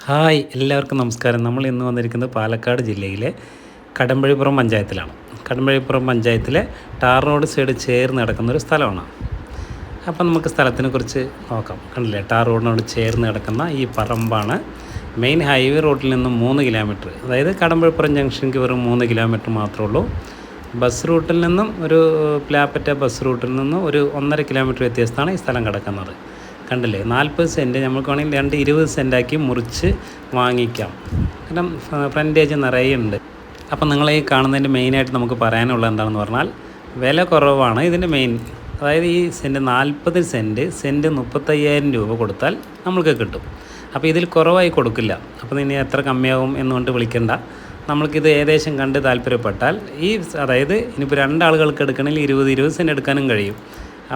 Hi എല്ലാവർക്കും നമസ്കാരം. നമ്മൾ ഇന്ന് വന്നിരിക്കുന്നത് പാലക്കാട് ജില്ലയിലെ കടമ്പഴിപ്പുറം പഞ്ചായത്തിലാണ്. കടമ്പഴിപ്പുറം പഞ്ചായത്തിലെ ടാർ റോഡ് സൈഡ് ചേർന്ന് കിടക്കുന്നൊരു സ്ഥലമാണ്. അപ്പം നമുക്ക് സ്ഥലത്തിനെ കുറിച്ച് നോക്കാം. കണ്ടില്ലേ, ടാർ റോഡിനോട് ചേർന്ന് കിടക്കുന്ന ഈ പറമ്പാണ്. മെയിൻ ഹൈവേ റോഡിൽ നിന്നും 3 കിലോമീറ്റർ, അതായത് കടമ്പഴിപ്പുറം ജംഗ്ഷനിക്ക് വെറും 3 കിലോമീറ്റർ മാത്രമേ ഉള്ളൂ. ബസ് റൂട്ടിൽ നിന്നും പ്ലാപ്പറ്റ ബസ് റൂട്ടിൽ നിന്നും ഒരു 1.5 കിലോമീറ്റർ വ്യത്യാസത്താണ് ഈ സ്ഥലം കിടക്കുന്നത്. കണ്ടില്ലേ, 40 സെൻറ്റ് നമുക്ക് വേണമെങ്കിൽ 20 സെൻറ്റാക്കി മുറിച്ച് വാങ്ങിക്കാം. കാരണം ഫ്രണ്ടേജ് നിറയെ ഉണ്ട്. അപ്പം നിങ്ങളീ കാണുന്നതിൻ്റെ മെയിനായിട്ട് നമുക്ക് പറയാനുള്ളത് എന്താണെന്ന് പറഞ്ഞാൽ വില കുറവാണ് ഇതിൻ്റെ മെയിൻ. അതായത് ഈ 40 സെൻറ്റ് 35,000 രൂപ കൊടുത്താൽ നമ്മൾക്ക് കിട്ടും. അപ്പോൾ ഇതിൽ കുറവായി കൊടുക്കില്ല. അപ്പോൾ ഇനി എത്ര കമ്മിയാവും എന്നുകൊണ്ട് വിളിക്കണ്ട. നമ്മൾക്കിത് ഏകദേശം കണ്ട് താല്പര്യപ്പെട്ടാൽ അതായത് ഇനിയിപ്പോൾ 2 ആളുകൾക്ക് എടുക്കണമെങ്കിൽ 20 സെൻറ്റ് എടുക്കാനും കഴിയും.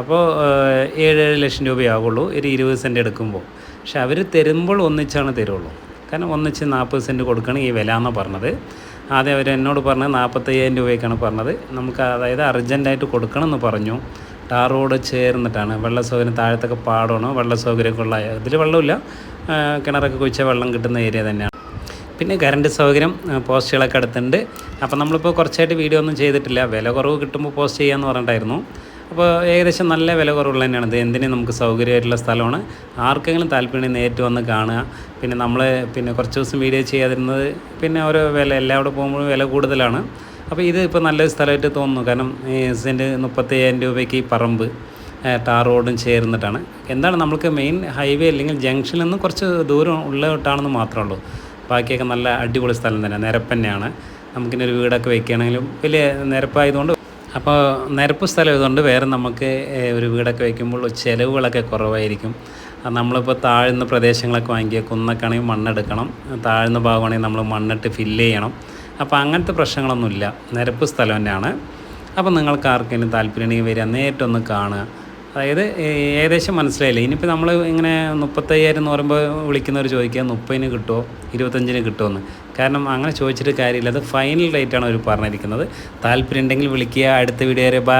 അപ്പോൾ 7 ലക്ഷം രൂപയാകുള്ളൂ ഒരു 20 സെൻറ്റ് എടുക്കുമ്പോൾ. പക്ഷെ അവർ തരുമ്പോൾ ഒന്നിച്ചാണ് തരുള്ളൂ. കാരണം ഒന്നിച്ച് 40 സെൻറ്റ് കൊടുക്കണം ഈ വില എന്നാണ് പറഞ്ഞത്. ആദ്യം അവർ എന്നോട് പറഞ്ഞത് 45,000 രൂപയ്ക്കാണ് പറഞ്ഞത്. നമുക്ക് അതായത് അർജൻറ്റായിട്ട് കൊടുക്കണമെന്ന് പറഞ്ഞു. ടാർ റോഡ് ചേർന്നിട്ടാണ്. വെള്ള സൗകര്യം താഴത്തൊക്കെ പാടമാണ്, വെള്ള സൗകര്യമൊക്കെ ഉള്ള. ഇതിൽ വെള്ളമില്ല, കിണറൊക്കെ കുഴിച്ചാൽ വെള്ളം കിട്ടുന്ന ഏരിയ തന്നെയാണ്. പിന്നെ കറണ്ട് സൗകര്യം, പോസ്റ്റുകളൊക്കെ അടുത്തുണ്ട്. അപ്പോൾ നമ്മളിപ്പോൾ കുറച്ചായിട്ട് വീഡിയോ ഒന്നും ചെയ്തിട്ടില്ല. വില കുറവ് കിട്ടുമ്പോൾ പോസ്റ്റ് ചെയ്യാമെന്ന് പറഞ്ഞിട്ടായിരുന്നു. അപ്പോൾ ഏകദേശം നല്ല വില കുറവുള്ള തന്നെയാണ് ഇത്. എന്തിനും നമുക്ക് സൗകര്യമായിട്ടുള്ള സ്ഥലമാണ്. ആർക്കെങ്കിലും താല്പര്യം നേരിട്ട് വന്ന് കാണുക. പിന്നെ നമ്മൾ കുറച്ച് ദിവസം വീഡിയോ ചെയ്യാതിരുന്നത് ഓരോ വില എല്ലാവിടെ പോകുമ്പോഴും വില കൂടുതലാണ്. അപ്പോൾ ഇത് ഇപ്പോൾ നല്ലൊരു സ്ഥലമായിട്ട് തോന്നുന്നു. കാരണം ഈ സെൻറ്റ് 35,000 രൂപയ്ക്ക് ഈ പറമ്പ് ടാർ റോഡും ചേർന്നിട്ടാണ്. എന്താണ് നമുക്ക് മെയിൻ ഹൈവേ അല്ലെങ്കിൽ ജംഗ്ഷനിൽ നിന്ന് കുറച്ച് ദൂരം ഉള്ളോട്ടാണെന്ന് മാത്രമേ ഉള്ളൂ. ബാക്കിയൊക്കെ നല്ല അടിപൊളി സ്ഥലം തന്നെ, നിരപ്പന്നെയാണ്. നമുക്കിനൊരു വീടൊക്കെ വയ്ക്കുകയാണെങ്കിലും വലിയ നിരപ്പായതുകൊണ്ട്, അപ്പോൾ നിരപ്പ് സ്ഥലം ആയതുകൊണ്ട് വേറെ നമുക്ക് ഒരു വീടൊക്കെ വയ്ക്കുമ്പോൾ ചിലവുകളൊക്കെ കുറവായിരിക്കും. നമ്മളിപ്പോൾ താഴ്ന്ന പ്രദേശങ്ങളൊക്കെ വാങ്ങിക്കുക, കുന്നൊക്കെ ആണെങ്കിൽ മണ്ണെടുക്കണം, താഴ്ന്ന ഭാഗമാണെങ്കിൽ നമ്മൾ മണ്ണിട്ട് ഫില്ല് ചെയ്യണം. അപ്പോൾ അങ്ങനത്തെ പ്രശ്നങ്ങളൊന്നുമില്ല, നിരപ്പ് സ്ഥലം തന്നെയാണ്. അപ്പോൾ നിങ്ങൾക്ക് ആർക്കെങ്കിലും താല്പര്യമുണ്ടെങ്കിൽ വരിക, നേരിട്ടൊന്ന് കാണുക. അതായത് ഏകദേശം മനസ്സിലായില്ലേ. ഇനിയിപ്പോൾ നമ്മൾ ഇങ്ങനെ 35,000 എന്ന് പറയുമ്പോൾ വിളിക്കുന്നവർ ചോദിക്കുക 30-ന് കിട്ടുമോ 25-ന് കിട്ടുമോ. കാരണം അങ്ങനെ ചോദിച്ചിട്ട് കാര്യമില്ല. അത് ഫൈനൽ റേറ്റാണ് അവർ പറഞ്ഞിരിക്കുന്നത്. താല്പര്യം ഉണ്ടെങ്കിൽ വിളിക്കുക. അടുത്ത വീഡിയോ വരെ ബൈ.